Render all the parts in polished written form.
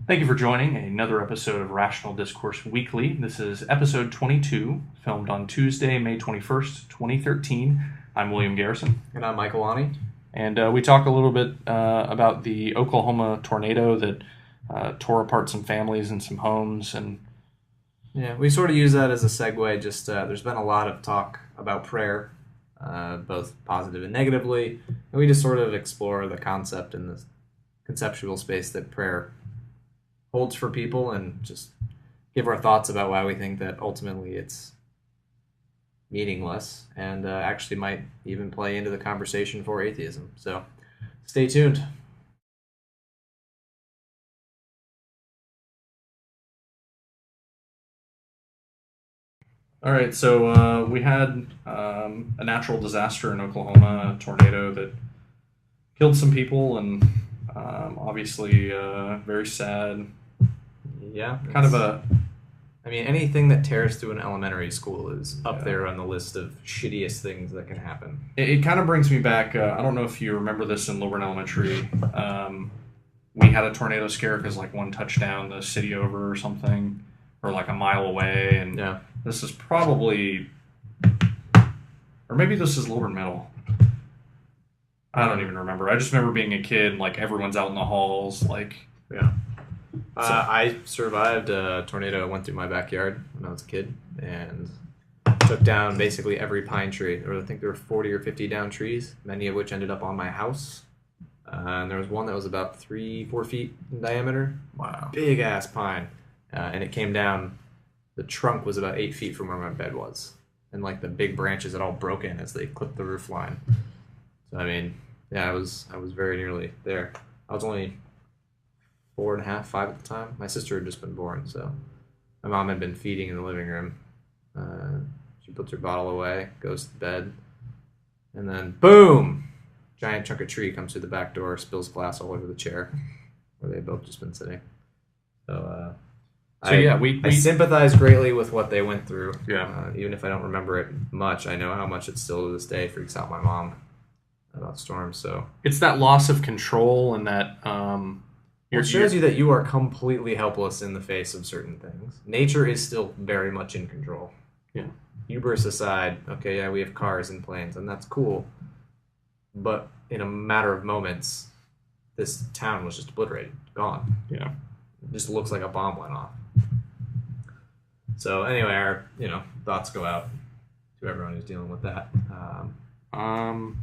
Thank you for joining another episode of Rational Discourse Weekly. This is episode 22, filmed on Tuesday, May 21st, 2013. I'm William Garrison. And I'm Michael Aune. And we talk a little bit about the Oklahoma tornado that tore apart some families and some homes. And Yeah, we sort of use that as a segue. There's been a lot of talk about prayer, both positive and negatively, and we just sort of explore the concept in the conceptual space that prayer holds for people, and just give our thoughts about why we think that ultimately it's meaningless and actually might even play into the conversation for atheism. So, stay tuned. all right, so we had a natural disaster in Oklahoma, a tornado that killed some people, and obviously very sad. Yeah, Kind of a I mean, anything that tears through an elementary school is up Yeah. there on the list of shittiest things that can happen. It kind of brings me back. I don't know if you remember this in Lilburn Elementary. We had a tornado scare because like one touchdown the city over or something, or like a mile away. And Yeah. this is probably, or maybe this is Lilburn Middle. I don't even remember. I just remember being a kid, like everyone's out in the halls, like Yeah. I survived a tornado that went through my backyard when I was a kid and took down basically every pine tree. I think there were 40 or 50 down trees, many of which ended up on my house. And there was one that was about 3-4 feet in diameter. wow. Big ass pine. And it came down, the trunk was about 8 feet from where my bed was. And like the big branches had all broken as they clipped the roof line. So I mean, yeah, I was very nearly there. I was only 4.5, 5 at the time. My sister had just been born, so my mom had been feeding in the living room. She puts her bottle away, goes to bed, and then boom! Giant chunk of tree comes through the back door, spills glass all over the chair where they'd both just been sitting. So, I sympathize greatly with what they went through. Yeah. Even if I don't remember it much, I know how much it still to this day freaks out my mom about storms. So It's that loss of control and that it shows you that you are completely helpless in the face of certain things. Nature is still very much in control. Yeah. Hubris aside, okay, yeah, we have cars and planes, and that's cool. But in a matter of moments, this town was just obliterated, gone. Yeah. It just looks like a bomb went off. So anyway, our thoughts go out to everyone who's dealing with that.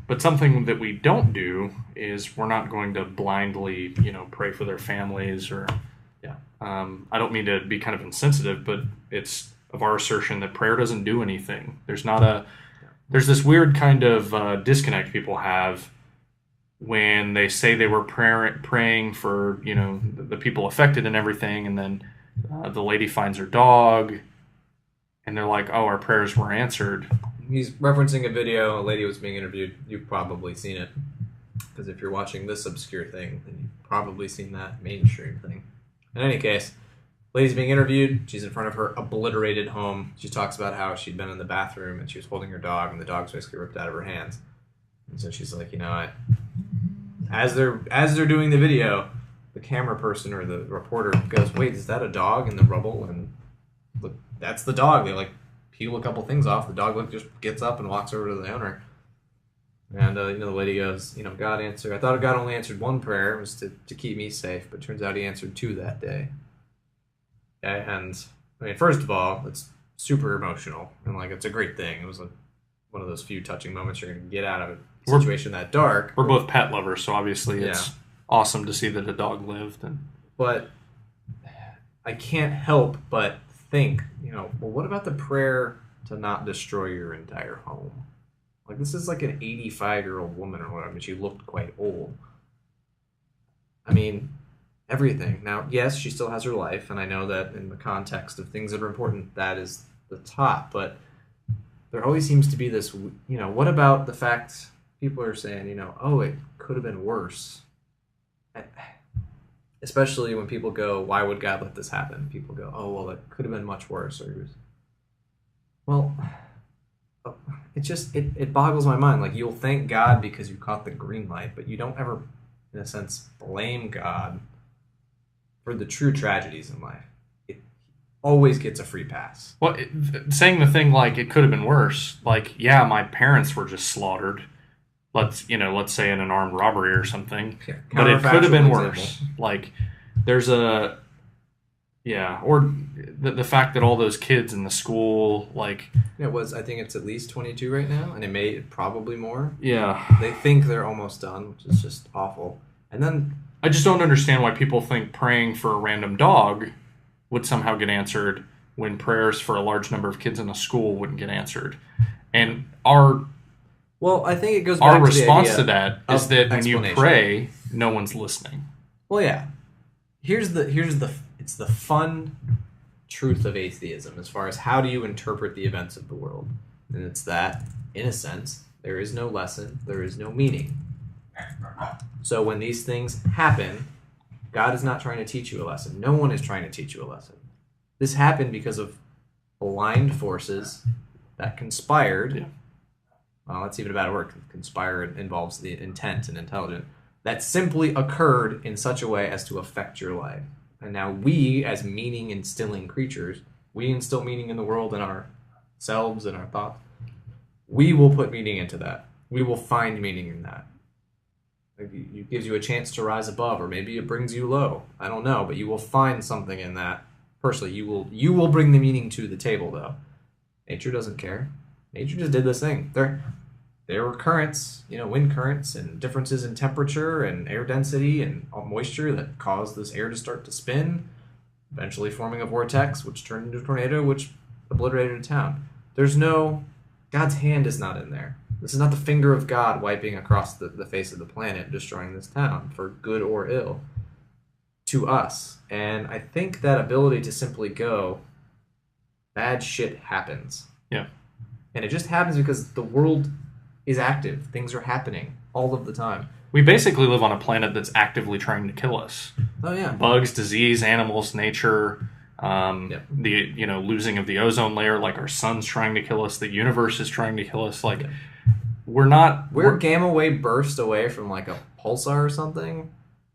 But something that we don't do is we're not going to blindly, pray for their families or. Yeah. I don't mean to be kind of insensitive, but it's of our assertion that prayer doesn't do anything. There's this weird kind of disconnect people have when they say they were praying for, the people affected and everything, and then the lady finds her dog, and they're like, "Oh, our prayers were answered." He's referencing a video. A lady was being interviewed. You've probably seen it. Because if you're watching this obscure thing, then you've probably seen that mainstream thing. In any case, lady's being interviewed. She's in front of her obliterated home. She talks about how she'd been in the bathroom and she was holding her dog, and the dog's basically ripped out of her hands. And so she's like, as they're doing the video, the camera person or the reporter goes, "Wait, is that a dog in the rubble?" And look, that's the dog. They peel a couple things off. The dog just gets up and walks over to the owner. And the lady goes, God answered. I thought God only answered one prayer, it was to keep me safe, but turns out He answered 2 that day. Okay? And I mean, first of all, it's super emotional, and it's a great thing. It was one of those few touching moments you're gonna get out of a situation that dark. We're both pet lovers, so obviously it's awesome to see that a dog lived. But I can't help but think, well, what about the prayer to not destroy your entire home? This is like an 85-year-old woman or whatever. I mean, she looked quite old. I mean, everything. Now, yes, she still has her life, and I know that in the context of things that are important, that is the top. But there always seems to be this, what about the fact people are saying, oh, it could have been worse? Especially when people go, why would God let this happen? People go, oh, well, it could have been much worse. Well, it boggles my mind. You'll thank God because you caught the green light, but you don't ever, in a sense, blame God for the true tragedies in life, it always gets a free pass. Well, saying the thing like it could have been worse, like, yeah, my parents were just slaughtered. Let's say in an armed robbery or something. Yeah, but it could have been counterfactual worse. example. Like, there's a, yeah, or the fact that all those kids in the school, like, It was, I think it's at least 22 right now, and it may probably more. yeah, They think they're almost done, which is just awful. And then I just don't understand why people think praying for a random dog would somehow get answered when prayers for a large number of kids in a school wouldn't get answered. And well, I think it goes back our to the response idea to that is of that when you explanation. pray, no one's listening. Well, yeah. It's the fun truth of atheism as far as how do you interpret the events of the world. And it's that, in a sense, there is no lesson, there is no meaning. So when these things happen, God is not trying to teach you a lesson. No one is trying to teach you a lesson. This happened because of aligned forces that conspired. Yeah. Well, that's even a bad word. Conspire involves the intent and intelligence. That simply occurred in such a way as to affect your life. And now we, as meaning-instilling creatures, we instill meaning in the world and ourselves and our thoughts. We will put meaning into that. We will find meaning in that. It gives you a chance to rise above, or maybe it brings you low. I don't know, but you will find something in that. Personally, you will bring the meaning to the table, though. Nature doesn't care. Nature just did this thing. There were currents, wind currents, and differences in temperature and air density and moisture that caused this air to start to spin, eventually forming a vortex, which turned into a tornado, which obliterated a town. God's hand is not in there. This is not the finger of God wiping across the face of the planet, destroying this town, for good or ill, to us. And I think that ability to simply go, bad shit happens. Yeah. And it just happens because the world is active. Things are happening all of the time. We basically live on a planet that's actively trying to kill us. Oh, yeah. Bugs, disease, animals, nature, Yep. the losing of the ozone layer, like our sun's trying to kill us, the universe is trying to kill us. Like, Yep. we're gamma wave burst away from like a pulsar or something,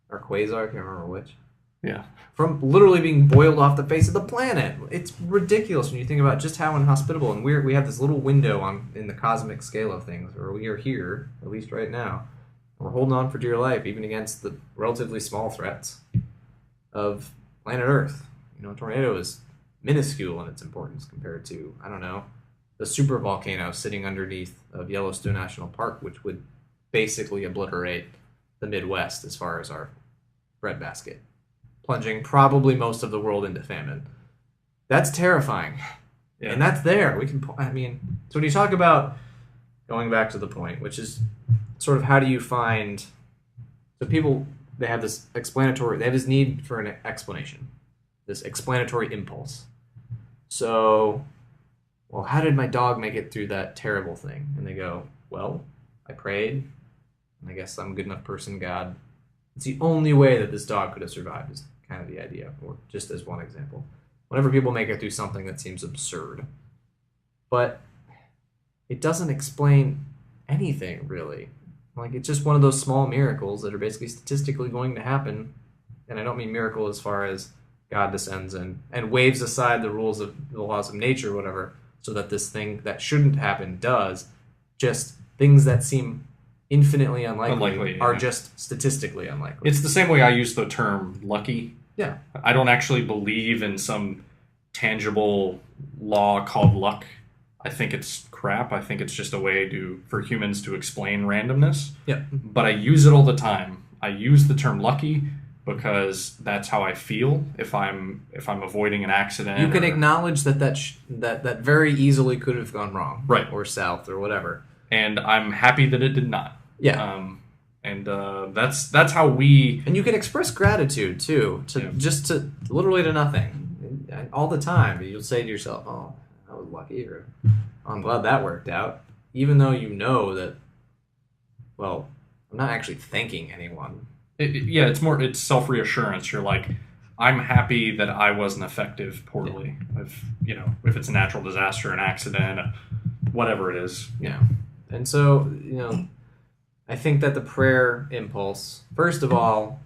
or quasar, I can't remember which. Yeah. From literally being boiled off the face of the planet. It's ridiculous when you think about just how inhospitable, and we have this little window in the cosmic scale of things, where we are here, at least right now. We're holding on for dear life, even against the relatively small threats of planet Earth. A tornado is minuscule in its importance compared to, I don't know, the super volcano sitting underneath of Yellowstone National Park, which would basically obliterate the Midwest as far as our breadbasket, plunging probably most of the world into famine. That's terrifying. Yeah. And that's there. So when you talk about, going back to the point, which is sort of how do you find, so people, they have this need for an explanation, this explanatory impulse. So, well, how did my dog make it through that terrible thing? And they go, well, I prayed, and I guess I'm a good enough person, God. It's the only way that this dog could have survived, is kind of the idea, or just as one example. Whenever people make it through something that seems absurd. But it doesn't explain anything, really. Like, it's just one of those small miracles that are basically statistically going to happen. And I don't mean miracle as far as God descends and waves aside the laws of nature or whatever, so that this thing that shouldn't happen does. Just things that seem infinitely unlikely are just statistically unlikely. It's the same way I use the term lucky. Yeah. I don't actually believe in some tangible law called luck. I think it's crap. I think it's just a way for humans to explain randomness. Yeah. But I use it all the time. I use the term lucky because that's how I feel if I'm avoiding an accident. You can acknowledge that very easily could have gone wrong, right, or south, or whatever. And I'm happy that it did not. Yeah. That's how we. And you can express gratitude too, just to literally to nothing, all the time. You'll say to yourself, "Oh, I was lucky," or "I'm glad that worked out," even though you know that. Well, I'm not actually thanking anyone. It's self-reassurance. You're like, I'm happy that I wasn't effective poorly. Yeah. If it's a natural disaster, an accident, whatever it is. Yeah. And so, I think that the prayer impulse, first of all,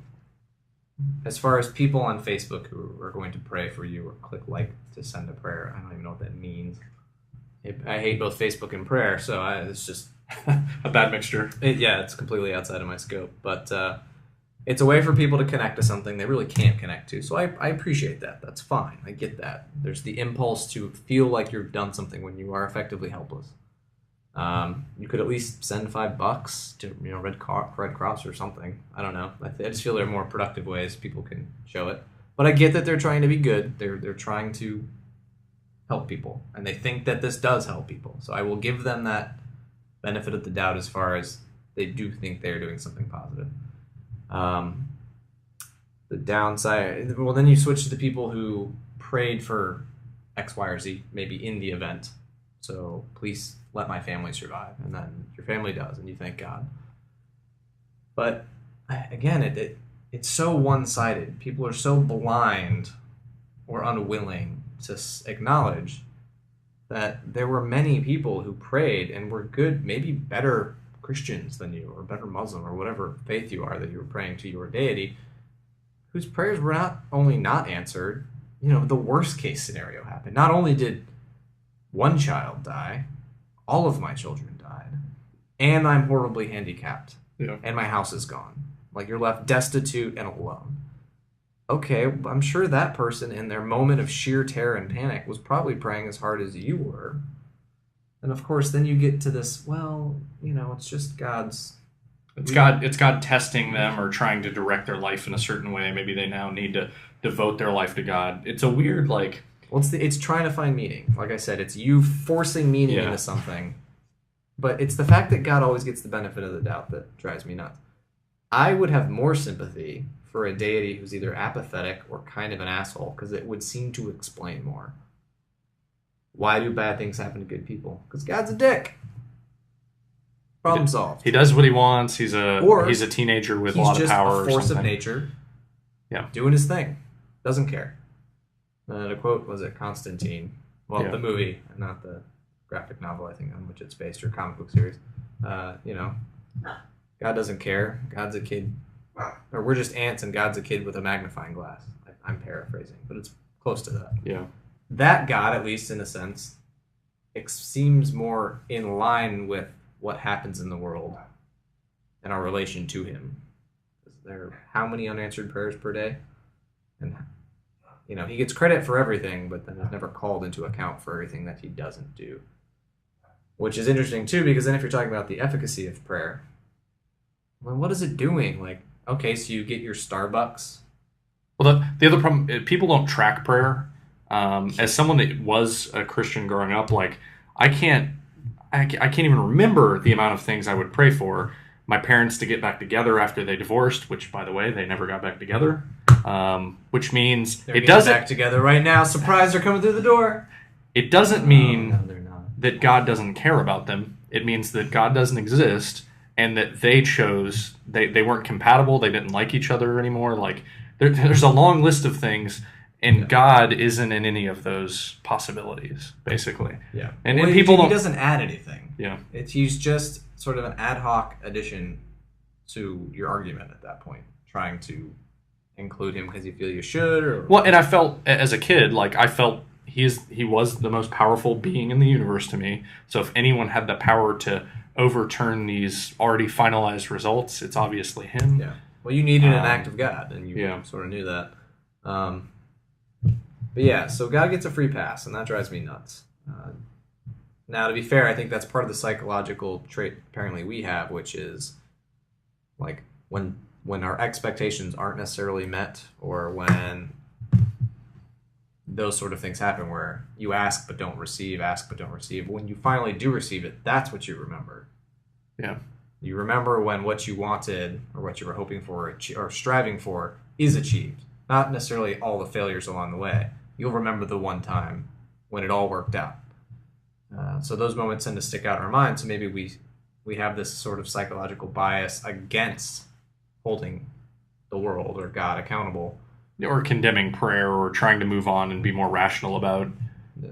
As far as people on Facebook who are going to pray for you or click like to send a prayer, I don't even know what that means. I hate both Facebook and prayer, so it's just a bad mixture. It's completely outside of my scope. But it's a way for people to connect to something they really can't connect to. So I appreciate that. That's fine. I get that. There's the impulse to feel like you've done something when you are effectively helpless. You could at least send $5 to Red Cross or something. I don't know. I just feel there are more productive ways people can show it. But I get that they're trying to be good. They're trying to help people, and they think that this does help people. So I will give them that benefit of the doubt as far as they do think they're doing something positive. The downside, well, then you switch to the people who prayed for X, Y, or Z, maybe in the event. So please let my family survive, and then your family does, and you thank God. But again, it's so one-sided. People are so blind or unwilling to acknowledge that there were many people who prayed and were good, maybe better Christians than you, or better Muslim, or whatever faith you are that you were praying to your deity, whose prayers were not only not answered, the worst case scenario happened. Not only did one child die, all of my children died, and I'm horribly handicapped, and my house is gone. Like, you're left destitute and alone. Okay, I'm sure that person in their moment of sheer terror and panic was probably praying as hard as you were. And of course, then you get to this, it's just God's... It's God testing them or trying to direct their life in a certain way. Maybe they now need to devote their life to God. It's a weird, Well, it's trying to find meaning. Like I said, it's you forcing meaning into something. But it's the fact that God always gets the benefit of the doubt that drives me nuts. I would have more sympathy for a deity who's either apathetic or kind of an asshole, because it would seem to explain more. Why do bad things happen to good people? Because God's a dick. Problem solved. He does what he wants. He's a teenager with a lot of power. He's just a force of nature. Yeah, doing his thing. Doesn't care. To quote, was it Constantine? Well, the movie, not the graphic novel, I think, on which it's based, or comic book series. God doesn't care. God's a kid. Or we're just ants and God's a kid with a magnifying glass. I'm paraphrasing, but it's close to that. Yeah. That God, at least in a sense, seems more in line with what happens in the world and our relation to him. There are how many unanswered prayers per day? And, he gets credit for everything, but then is never called into account for everything that he doesn't do. Which is interesting, too, because then if you're talking about the efficacy of prayer, well, what is it doing? Like, okay, so you get your Starbucks. Well, the other problem, people don't track prayer. As someone that was a Christian growing up, I can't even remember the amount of things I would pray for. My parents to get back together after they divorced, which, by the way, they never got back together. Which means they're getting back together right now. Surprise! They're coming through the door. It doesn't mean that God doesn't care about them. It means that God doesn't exist, and that they weren't compatible. They didn't like each other anymore. There's a long list of things. And God isn't in any of those possibilities, basically. Yeah. And people he doesn't add anything. Yeah. He's just sort of an ad hoc addition to your argument at that point, trying to include him because you feel you should. Well, and I felt, as a kid, he was the most powerful being in the universe to me. So if anyone had the power to overturn these already finalized results, it's obviously him. Yeah. Well, you needed an act of God, and you sort of knew that. But yeah, so God gets a free pass, and that drives me nuts. Now, to be fair, I think that's part of the psychological trait apparently we have, which is when our expectations aren't necessarily met, or when those sort of things happen where you ask but don't receive, ask but don't receive. When you finally do receive it, that's what you remember. Yeah. You remember when what you wanted or what you were hoping for or striving for is achieved. Not necessarily all the failures along the way. You'll remember the one time when it all worked out. So those moments tend to stick out in our minds. So maybe we have this sort of psychological bias against holding the world or God accountable. Or condemning prayer, or trying to move on and be more rational about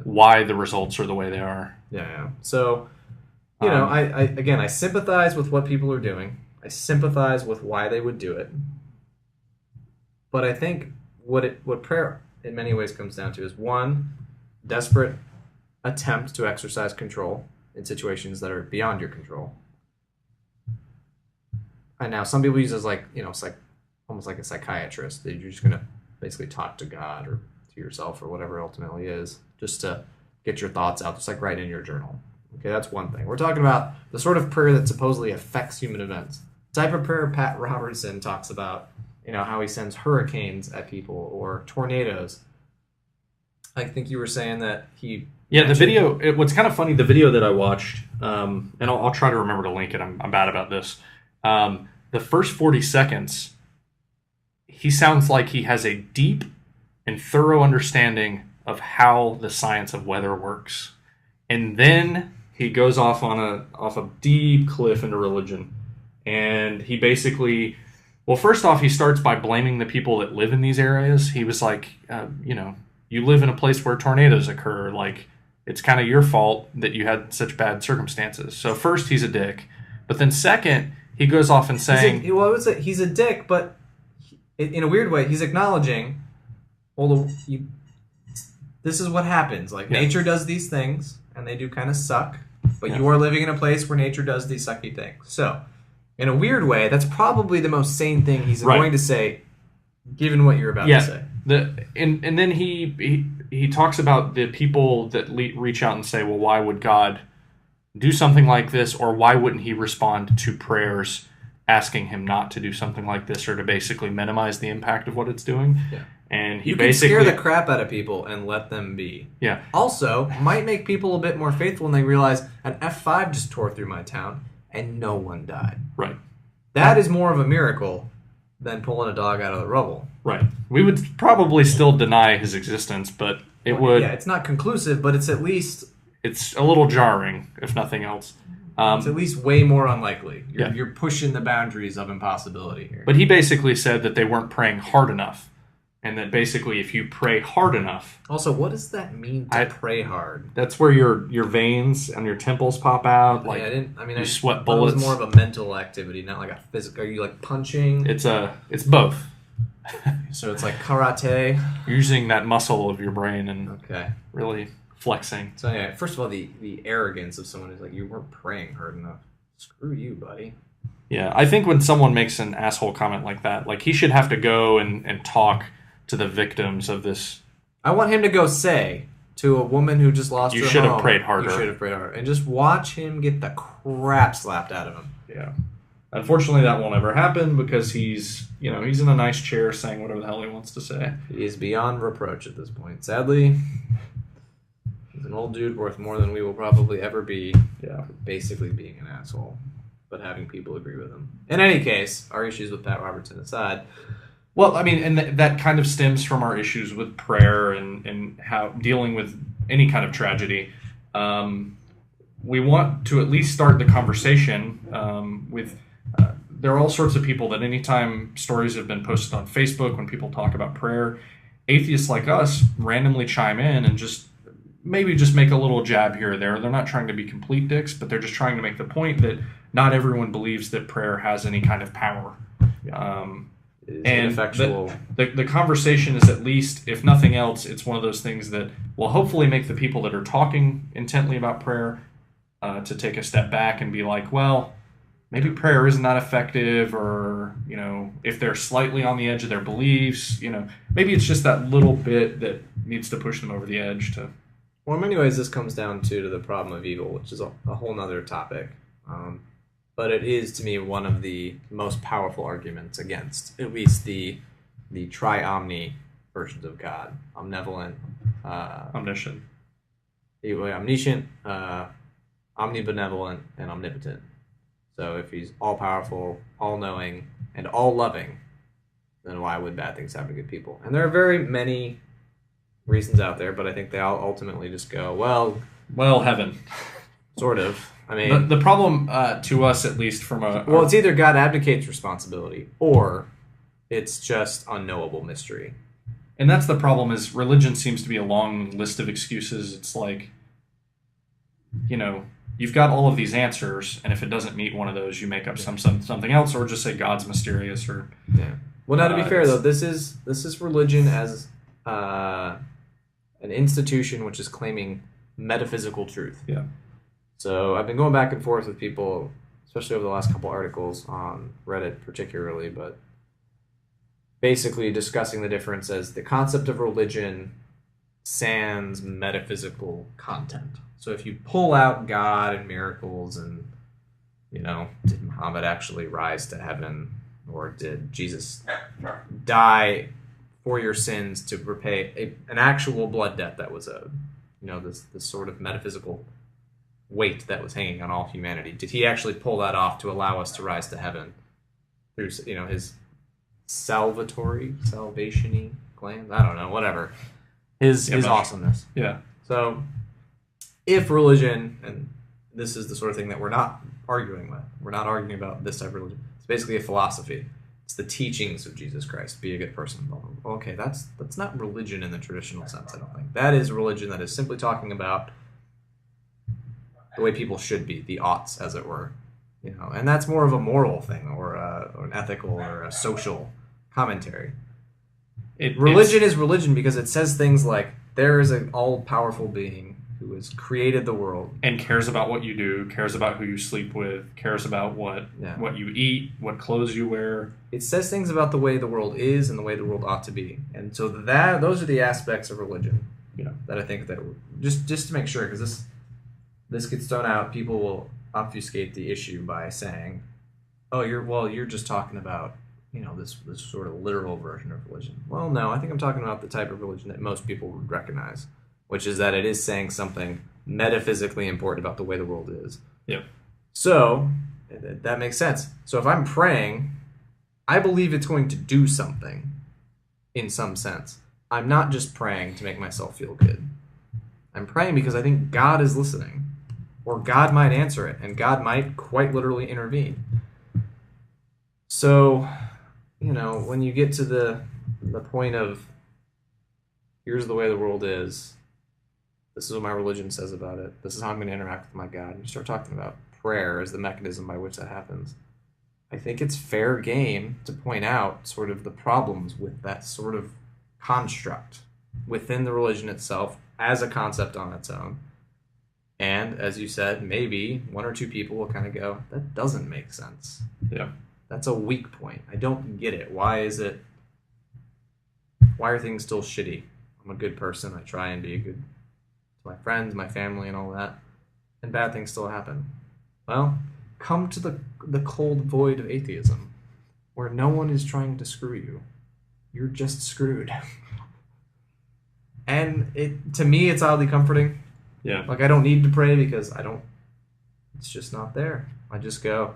why the results are the way they are. Yeah. So, I sympathize with what people are doing. I sympathize with why they would do it. But I think what prayer in many ways comes down to is, one, desperate attempt to exercise control in situations that are beyond your control. And now some people use it as like, it's like almost like a psychiatrist, that you're just going to basically talk to God or to yourself or whatever it ultimately is, just to get your thoughts out, just like write in your journal. Okay, that's one thing. We're talking about the sort of prayer that supposedly affects human events. The type of prayer Pat Robertson talks about, how he sends hurricanes at people or tornadoes. I think you were saying that he... Yeah, the video, what's kind of funny, the video that I watched, and I'll try to remember to link it, I'm bad about this. The first 40 seconds, he sounds like he has a deep and thorough understanding of how the science of weather works. And then he goes off a deep cliff into religion. And he basically, well, first off, he starts by blaming the people that live in these areas. He was like, you live in a place where tornadoes occur. Like, it's kind of your fault that you had such bad circumstances. So first, he's a dick. But then second, he goes off and saying... he's a dick, but in a weird way, he's acknowledging, this is what happens. Like, nature does these things, and they do kind of suck, but you are living in a place where nature does these sucky things. So, in a weird way, that's probably the most sane thing he's going to say, given what you're about to say. And then he talks about the people that reach out and say, well, why would God do something like this, or why wouldn't he respond to prayers asking him not to do something like this, or to basically minimize the impact of what it's doing? Yeah. And he you basically can scare the crap out of people and let them be. Yeah. Also, might make people a bit more faithful when they realize an F5 just tore through my town and no one died. Right. That is more of a miracle than pulling a dog out of the rubble. Right. We would probably still deny his existence, but would... Yeah, it's not conclusive, but it's at least... It's a little jarring, if nothing else. It's at least way more unlikely. You're pushing the boundaries of impossibility here. But he basically said that they weren't praying hard enough. And that basically if you pray hard enough... Also, what does that mean to pray hard? That's where your veins and your temples pop out. Like, you sweat bullets. It was more of a mental activity, not like a physical... Are you like punching? It's both. So it's like karate? Using that muscle of your brain and really flexing. So yeah, first of all, the arrogance of someone who's like, you weren't praying hard enough. Screw you, buddy. Yeah, I think when someone makes an asshole comment like that, like, he should have to go and talk to the victims of this. I want him to go say to a woman who just lost her home, you should have prayed harder. You should have prayed harder. And just watch him get the crap slapped out of him. Yeah. Unfortunately, that won't ever happen because he's in a nice chair saying whatever the hell he wants to say. He is beyond reproach at this point. Sadly, he's an old dude worth more than we will probably ever be. Yeah. For basically being an asshole, but having people agree with him. In any case, our issues with Pat Robertson aside. Well, I mean, and that kind of stems from our issues with prayer and how dealing with any kind of tragedy. We want to at least start the conversation with... there are all sorts of people that anytime stories have been posted on Facebook, when people talk about prayer, atheists like us randomly chime in and just make a little jab here or there. They're not trying to be complete dicks, but they're just trying to make the point that not everyone believes that prayer has any kind of power. And the conversation is, at least, if nothing else, it's one of those things that will hopefully make the people that are talking intently about prayer to take a step back and be like, well, maybe prayer isn't that effective, or, if they're slightly on the edge of their beliefs, maybe it's just that little bit that needs to push them over the edge to... Well, in many ways, this comes down to the problem of evil, which is a whole nother topic. But it is, to me, one of the most powerful arguments against at least the tri-omni versions of God. Omnibenevolent. Omniscient. Omniscient, omnibenevolent, and omnipotent. So if he's all-powerful, all-knowing, and all-loving, then why would bad things happen to good people? And there are very many reasons out there, but I think they all ultimately just go, well, heaven. Sort of. I mean, the problem to us, at least from it's either God abdicates responsibility or it's just unknowable mystery. And that's the problem, is religion seems to be a long list of excuses. It's like, you've got all of these answers, and if it doesn't meet one of those, you make up something else, or just say God's mysterious, or Well, now to be fair though, this is religion as an institution which is claiming metaphysical truth. Yeah. So I've been going back and forth with people, especially over the last couple articles on Reddit particularly, but basically discussing the difference as the concept of religion sans metaphysical content. So if you pull out God and miracles and, did Muhammad actually rise to heaven, or did Jesus die for your sins to repay an actual blood debt that was owed? This sort of metaphysical weight that was hanging on all humanity. Did he actually pull that off to allow us to rise to heaven through, his salvation-y glands? I don't know, whatever. His awesomeness. Yeah. So, if religion, and this is the sort of thing that we're not arguing with, we're not arguing about this type of religion. It's basically a philosophy. It's the teachings of Jesus Christ. Be a good person. Okay, that's not religion in the traditional sense, I don't think. That is religion that is simply talking about the way people should be, the oughts, as it were. And that's more of a moral thing, or an ethical or a social commentary. Religion is religion because it says things like, there is an all-powerful being who has created the world. And cares about what you do, cares about who you sleep with, cares about what you eat, what clothes you wear. It says things about the way the world is and the way the world ought to be. And so those are the aspects of religion that I think that, just to make sure, because this gets thrown out, people will obfuscate the issue by saying, oh, you're just talking about, this sort of literal version of religion. Well, no, I think I'm talking about the type of religion that most people would recognize, which is that it is saying something metaphysically important about the way the world is. Yeah. So, that makes sense. So if I'm praying, I believe it's going to do something in some sense. I'm not just praying to make myself feel good. I'm praying because I think God is listening, or God might answer it, and God might quite literally intervene. So, when you get to the point of, here's the way the world is, this is what my religion says about it, this is how I'm going to interact with my God, and you start talking about prayer as the mechanism by which that happens, I think it's fair game to point out sort of the problems with that sort of construct within the religion itself as a concept on its own. And, as you said, maybe one or two people will kind of go, that doesn't make sense. Yeah. That's a weak point. I don't get it. Why are things still shitty? I'm a good person. I try and be a good to my friends, my family, and all that. And bad things still happen. Well, come to the cold void of atheism, where no one is trying to screw you. You're just screwed. And to me, it's oddly comforting. Yeah. Like, I don't need to pray because it's just not there. I just go,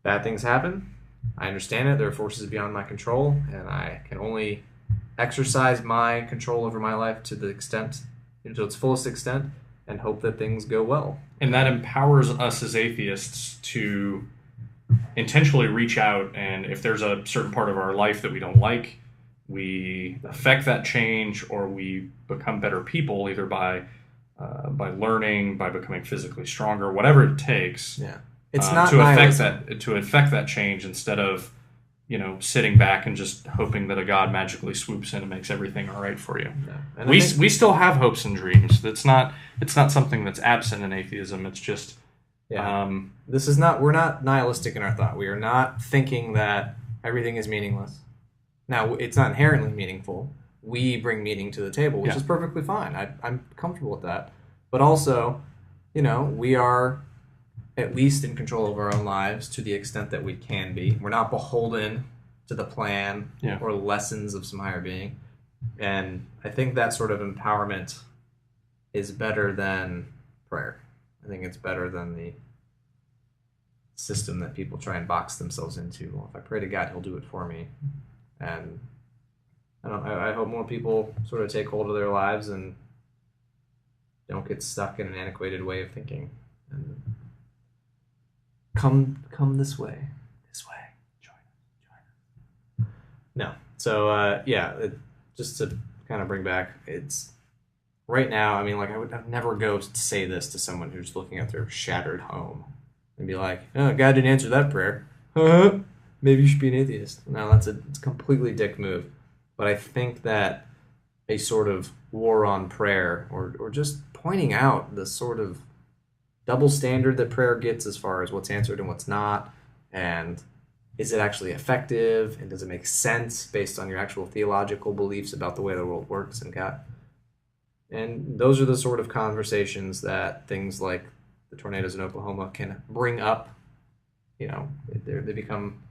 bad things happen. I understand it. There are forces beyond my control, and I can only exercise my control over my life to its fullest extent, and hope that things go well. And that empowers us as atheists to intentionally reach out, and if there's a certain part of our life that we don't like, we affect that change, or we become better people, either by learning, by becoming physically stronger, whatever it takes. Yeah, it's not to affect that change, instead of sitting back and just hoping that a God magically swoops in and makes everything all right for you. Yeah. We still have hopes and dreams. It's not something that's absent in atheism. It's just we're not nihilistic in our thought. We are not thinking that everything is meaningless. Now, it's not inherently meaningful. We bring meaning to the table, which is perfectly fine. I'm comfortable with that. But also, we are at least in control of our own lives to the extent that we can be. We're not beholden to the plan or lessons of some higher being. And I think that sort of empowerment is better than prayer. I think it's better than the system that people try and box themselves into. Well, if I pray to God, he'll do it for me. And I hope more people sort of take hold of their lives and don't get stuck in an antiquated way of thinking. And come this way, join us. No, so just to kind of bring back, it's right now. I mean, like I'd never go say this to someone who's looking at their shattered home and be like, "Oh, God didn't answer that prayer." maybe you should be an atheist. No, it's a completely dick move. But I think that a sort of war on prayer, or just pointing out the sort of double standard that prayer gets as far as what's answered and what's not, and is it actually effective, and does it make sense based on your actual theological beliefs about the way the world works and God. And those are the sort of conversations that things like the tornadoes in Oklahoma can bring up. You know, they become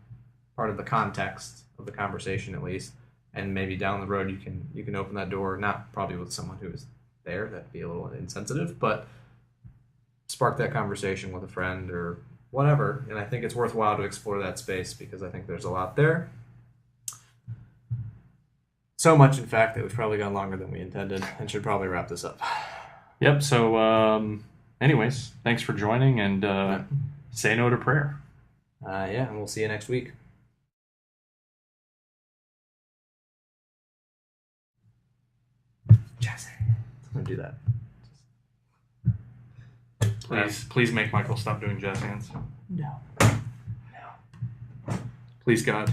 part of the context of the conversation, at least. And maybe down the road you can open that door, not probably with someone who is there, that'd be a little insensitive, but spark that conversation with a friend or whatever. And I think it's worthwhile to explore that space because I think there's a lot there. So much, in fact, that we've probably gone longer than we intended and should probably wrap this up. Yep. So, anyways, thanks for joining, and say no to prayer. Yeah, and we'll see you next week. Jazz. I'm going to do that. Please make Michael stop doing jazz hands. No. Please, God.